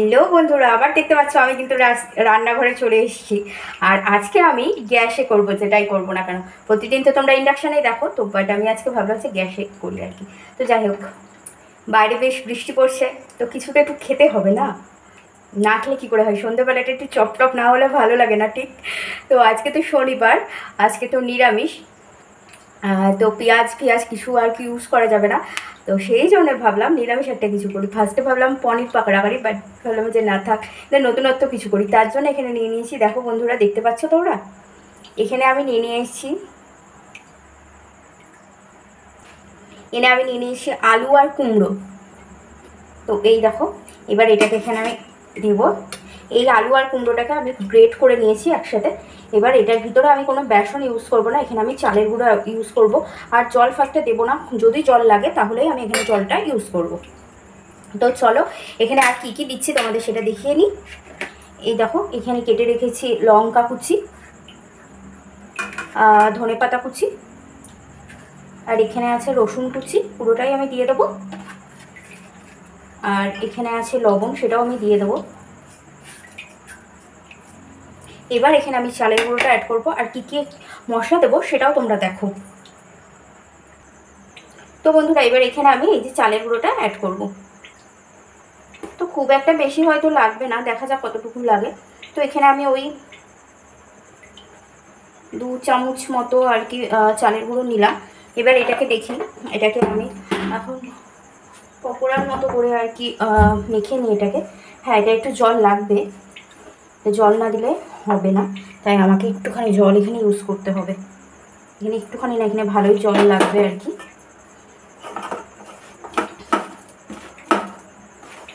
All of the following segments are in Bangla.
হ্যালো বন্ধুরা, আবার দেখতে পাচ্ছ আমি কিন্তু রান্নাঘরে চলে এসেছি। আর আজকে আমি গ্যাসে করব, যেটাই করব না কেন। প্রতিদিন তো তোমরা ইন্ডাকশানেই দেখো, তো বাট আমি আজকে ভাবলাম যে গ্যাসে করি আর কি। তো যাই হোক, বাইরে বেশ বৃষ্টি পড়ছে, তো কিছু তো একটু খেতে হবে না, না খেলে কী করে হয়। সন্ধ্যেবেলাটা একটু চপটপ না হলে ভালো লাগে না, ঠিক? তো আজকে তো শনিবার, আজকে তো নিরামিষ, তো পেঁয়াজ কিছু আর কি ইউজ করা যাবে না। তো সেই জন্য ভাবলাম নিরামিষ একটা কিছু করি। ফার্স্টে ভাবলাম পনির পাকোড়া করি, বাট ভাবলাম যে না থাক, নতুনত্ব কিছু করি। তার জন্য এখানে নিয়ে নিয়েছি, দেখো বন্ধুরা, দেখতে পাচ্ছ তোমরা, এখানে আমি নিয়ে নিয়েছি আলু আর কুমড়ো। তো এই দেখো, এবার এটাকে এখানে আমি দেব। এই আলু আর কুমড়োটাকে আমি গ্রেট করে নিয়েছি একসাথে। এবার এটার ভিতরে আমি কোনো বেসন ইউজ করব না, এখানে আমি চালের গুঁড়ো ইউজ করব। আর জল ফার্স্টে দেবো না, যদি জল লাগে তাহলেই আমি এখানে জলটা ইউজ করব। তো চলো, এখানে আর কি কি দিচ্ছি তোমাদের সেটা দেখিয়ে নিই। এই দেখো, এখানে কেটে রেখেছি লঙ্কা কুচি, ধনেপাতা কুচি, আর এখানে আছে রসুন কুচি, পুরোটাই আমি দিয়ে দেবো। আর এখানে আছে লবণ, সেটাও আমি দিয়ে দেবো। এবার এখানে আমি চালের গুঁড়োটা অ্যাড করবো, আর কি কি মশলা দেবো সেটাও তোমরা দেখো। তো বন্ধুরা, এবার এখানে আমি এই যে চালের গুঁড়োটা অ্যাড করব। তো খুব একটা বেশি হয়তো লাগবে না, দেখা যাক কতটুকু লাগে। তো এখানে আমি ওই 2 চামচ মতো আর কি চালের গুঁড়ো নিলাম। এবার এটাকে দেখি, এটাকে আমি এখন পকোড়ার মতো করে আর কি মেখে নিই এটাকে। হ্যাঁ, এটা একটু জল লাগবে, জল না দিলে হবে না, তাই আমাকে একটুখানি জল এখানে ইউজ করতে হবে। এখানে একটুখানি না, এখানে ভালোই জল লাগবে আর কি।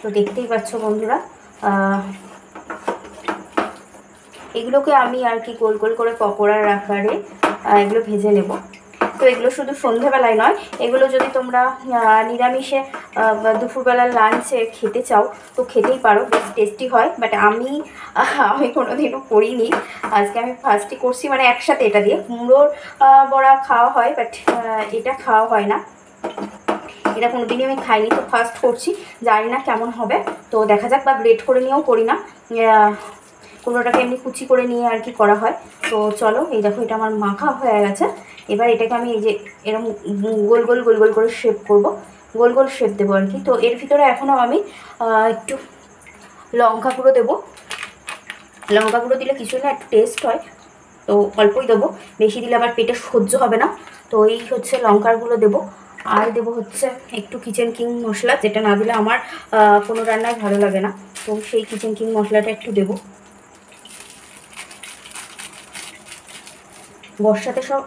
তো দেখতেই পাচ্ছ বন্ধুরা, এগুলোকে আমি আর কি গোল গোল করে পকোড়ার আকারে এগুলো ভেজে নেব। তো এগুলো শুধু সন্ধ্যাবেলায় নয়, এগুলো যদি তোমরা নিরামিষে দুপুরবেলার লাঞ্চে খেতে চাও তো খেতেই পারো, বেশ টেস্টি হয়। বাট আমি কোনোদিনও করিনি, আজকে আমি ফার্স্টই করছি। মানে একসাথে এটা দিয়ে কুমড়োর বড়া খাওয়া হয়, বাট এটা খাওয়া হয় না, এটা কোনোদিনই আমি খাইনি, তো ফার্স্ট করছি, জানি না কেমন হবে। তো দেখা যাক, বা গ্রেট করে নিয়েও করি না, কুমড়োটাকে এমনি কুচি করে নিয়ে আর কি করা হয়। তো চলো, এই দেখো, এটা আমার মাখা হয়ে গেছে। এবার এটাকে আমি এই যে এরকম গোল গোল গোল গোল করে শেপ করব, গোল গোল শেপ দেবো আর কি। তো এর ভিতরে এখনও আমি একটু লঙ্কা গুঁড়ো দেবো। লঙ্কা গুঁড়ো দিলে কিছু না, একটু টেস্ট হয়, তো অল্পই দেবো, বেশি দিলে আবার পেটে সহ্য হবে না। তো এই হচ্ছে লঙ্কার গুঁড়ো দেবো। আর দেবো হচ্ছে একটু কিচেন কিং মশলা, যেটা না দিলে আমার কোনো রান্নায় ভালো লাগে না, তো সেই কিচেন কিং মশলাটা একটু দেবো। বর্ষাতে সব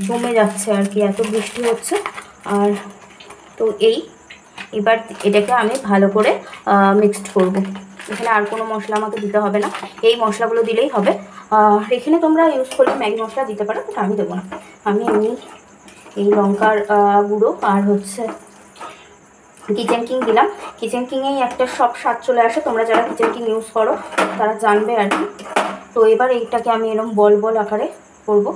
জমে যাচ্ছে আর কি, এত বৃষ্টি হচ্ছে। আর তো এবার এটাকে আমি ভালো করে মিক্সড করব। এখানে আর কোনো মশলা আমাকে দিতে হবে না, এই মশলাগুলো দিলেই হবে। এখানে তোমরা ইউজ করলে ম্যাগি মশলা দিতে পারো, কিন্তু আমি দেবো না। আমি এমনি এই লঙ্কার গুঁড়ো আর হচ্ছে কিচেন কিং দিলাম। কিচেন কিংয়েই একটা সব স্বাদ চলে আসে, তোমরা যারা কিচেন কিং ইউজ করো তারা জানবে আর কি। তো এবার এইটাকে আমি এরকম বল বল আকারে করব।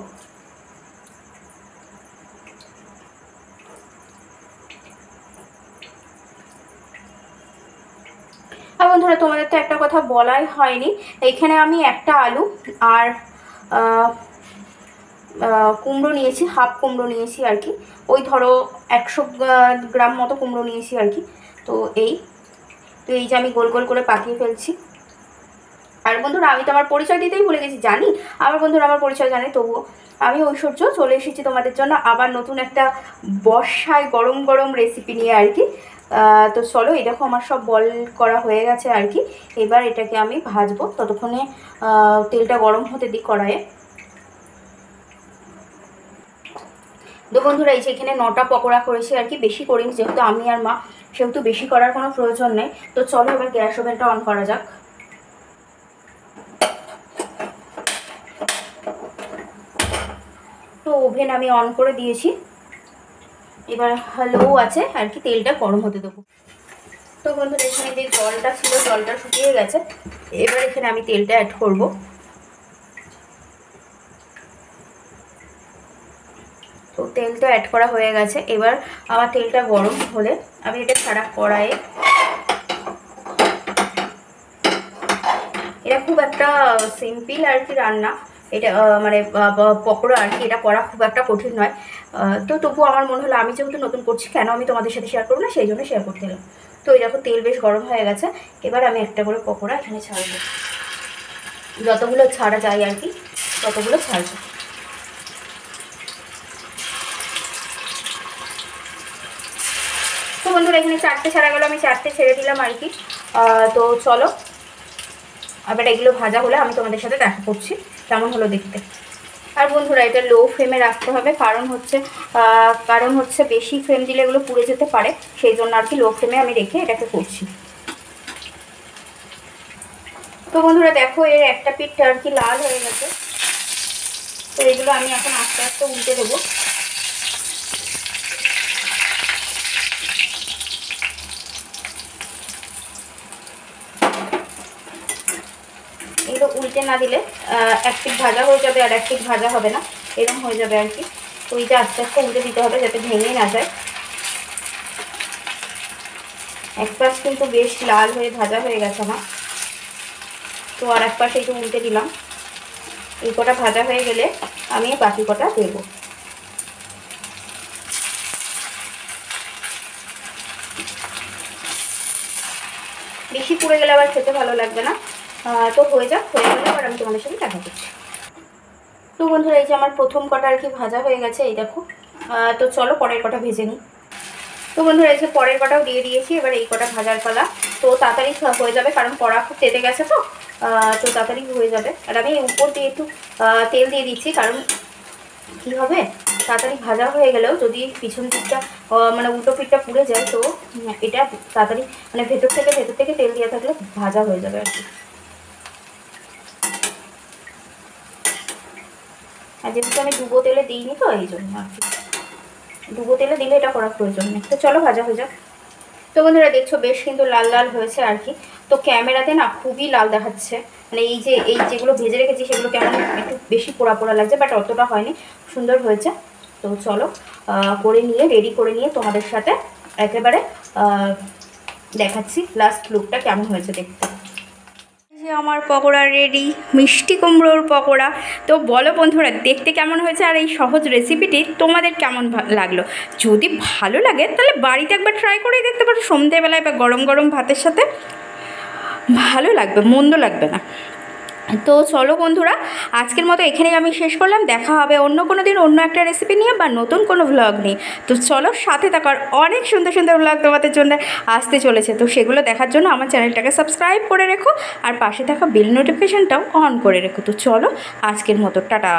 আর বন্ধুরা, তোমাদের তো একটা কথা বলাই হয়নি, এইখানে আমি একটা আলু আর কুমড়ো নিয়েছি, হাফ কুমড়ো নিয়েছি আর কি। ওই ধরো 100 গ্রাম মতো কুমড়ো নিয়েছি আর কি। তো এই যে আমি গোল গোল করে পাকিয়ে ফেলছি। আর বন্ধুরা, আমি তো আমার পরিচয় দিতেই ভুলে গেছি, জানি আমার বন্ধুরা আমার পরিচয় জানে, তবুও আমি ঐশ্বর্য চলে এসেছি তোমাদের জন্য আবার নতুন একটা বর্ষায় গরম গরম রেসিপি নিয়ে আর কি। তো চলো, এই দেখো আমার সব বল করা হয়ে গেছে আর কি। এবার এটাকে আমি ভাজবো, ততক্ষণে তেলটা গরম হতে দিই কড়াইয়ে। তো বন্ধুরা, এই যে এখানে 9টা পকোড়া করেছি আর কি, বেশি করিনি, যেহেতু আমি আর মা, সেহেতু বেশি করার কোনো প্রয়োজন নেই। তো চলো, এবার গ্যাস ওভেনটা অন করা যাক। তো ওভেন আমি অন করে দিয়েছি, এবার লো আছে আর কি, তেলটা গরম হতে দেবো। তো বন্ধুরা, এখানে যে জলটা ছিল, জলটা শুকিয়ে গেছে। এবার এখানে আমি তেলটা অ্যাড করব। তো তেলটা অ্যাড করা হয়ে গেছে। এবার আমার তেলটা গরম হলে আমি এটা ছাড়া কড়াইয়ে এটা খুব একটা সিম্পল আর কি রান্না, এটা মানে পকোড়া আর কি, এটা করা খুব একটা কঠিন নয়। তো তবুও আমার মনে হলো আমি যেহেতু নতুন করছি কেন আমি তোমাদের সাথে শেয়ার করবো না, সেই জন্য শেয়ার করতে এলাম। তো এই দেখো তেল বেশ গরম হয়ে গেছে, এবার আমি একটা করে পকোড়া এখানে ছাড়বো, যতগুলো ছাড়া যায় আর কি ততগুলো ছাড়বো। তো বন্ধুরা এখানে 4টে ছাড়া গেলো, আমি 4টে ছেড়ে দিলাম আর কি। তো চলো আবার এগুলো ভাজা হলে আমি তোমাদের সাথে দেখা করছি কেমন হলো দেখতে। আর বন্ধুরা এটা লো ফ্লেমে রাখতে হবে, কারণ হচ্ছে বেশি ফ্লেম দিলে এগুলো পুড়ে যেতে পারে, সেই জন্য আর কি লো ফ্লেমে আমি রেখে এটাকে করছি। তো বন্ধুরা দেখো এর একটা পিঠটা আর কি লাল হয়ে গেছে, তো এগুলো আমি এখন আস্তে আস্তে উল্টে দেবো। এগুলো উল্টে না দিলে এক পিঠ ভাজা হয়ে যাবে আর এক পিঠ ভাজা হবে না, এরকম হয়ে যাবে আর কি। তো এইটা আস্তে আস্তে উল্টে দিতে হবে যাতে ভেঙে না যায়। এক পাশ কিন্তু বেশ লাল হয়ে ভাজা হয়ে গেছে আমার, তো আর এক পাশে একটু উল্টে দিলাম। এই কটা ভাজা হয়ে গেলে আমি বাকি কটা দেবো। বেশি পুড়ে গেলে আবার খেতে ভালো লাগবে না। তো হয়ে গেলে আবার আমি তোমাদের সাথে দেখা করছি। তো বন্ধুরা এই যে আমার প্রথম কটা আর কি ভাজা হয়ে গেছে, এই দেখো। তো চলো পরের কটা ভেজে নিই। তো বন্ধুরা এই যে পরের কটাও দিয়ে দিয়েছি, এবার এই কটা ভাজার পালা। তো তাড়াতাড়ি হয়ে যাবে কারণ কড়া খুব তেতে গেছে, তো তাড়াতাড়ি হয়ে যাবে। আর আমি উপর দিয়ে একটু তেল দিয়ে দিচ্ছি, কারণ কী হবে তাড়াতাড়ি ভাজা হয়ে গেলেও যদি পিছন দিকটা মানে উল্টো পিঠটা পুড়ে যায়, তো এটা তাড়াতাড়ি মানে ভেতর থেকে তেল দিয়ে থাকলে ভাজা হয়ে যাবে আর কি। আর যেহেতু আমি ডুবো তেলে দিইনি তো এই জন্য আর কি, ডুবো তেলে দিলে এটা করার প্রয়োজন নেই। তো চলো ভাজা হয়ে যাক। তো বন্ধুরা দেখছো বেশ কিন্তু লাল লাল হয়েছে আর কি। তো ক্যামেরাতে না খুবই লাল দেখাচ্ছে, মানে এই যেগুলো ভেজে রেখেছি সেগুলো কেমন একটু বেশি পোড়া পোড়া লাগছে, বাট অতটা হয়নি, সুন্দর হয়েছে। তো চলো রেডি করে নিয়ে তোমাদের সাথে একেবারে দেখাচ্ছি লাস্ট লুকটা কেমন হয়েছে দেখতে। যে আমার পকোড়া রেডি, মিষ্টি কুমড়োর পকোড়া। তো বলো বন্ধুরা দেখতে কেমন হয়েছে, আর এই সহজ রেসিপিটি তোমাদের কেমন লাগলো। যদি ভালো লাগে তাহলে বাড়িতে একবার ট্রাই করেই দেখতে পারো, সন্ধ্যেবেলায় বা গরম গরম ভাতের সাথে ভালো লাগবে, মন্দ লাগবে না। তো চলো বন্ধুরা আজকের মতো এখানেই আমি শেষ করলাম, দেখা হবে অন্য কোনো দিন অন্য একটা রেসিপি নিয়ে বা নতুন কোনো ভ্লগ নিয়ে। তো চলো সাথে থাকার অনেক সুন্দর সুন্দর ভ্লগ তোমাদের জন্য আসতে চলেছে, তো সেগুলো দেখার জন্য আমার চ্যানেলটাকে সাবস্ক্রাইব করে রেখো আর পাশে থাকা বেল নোটিফিকেশানটাও অন করে রেখো। তো চলো আজকের মতো টাটা।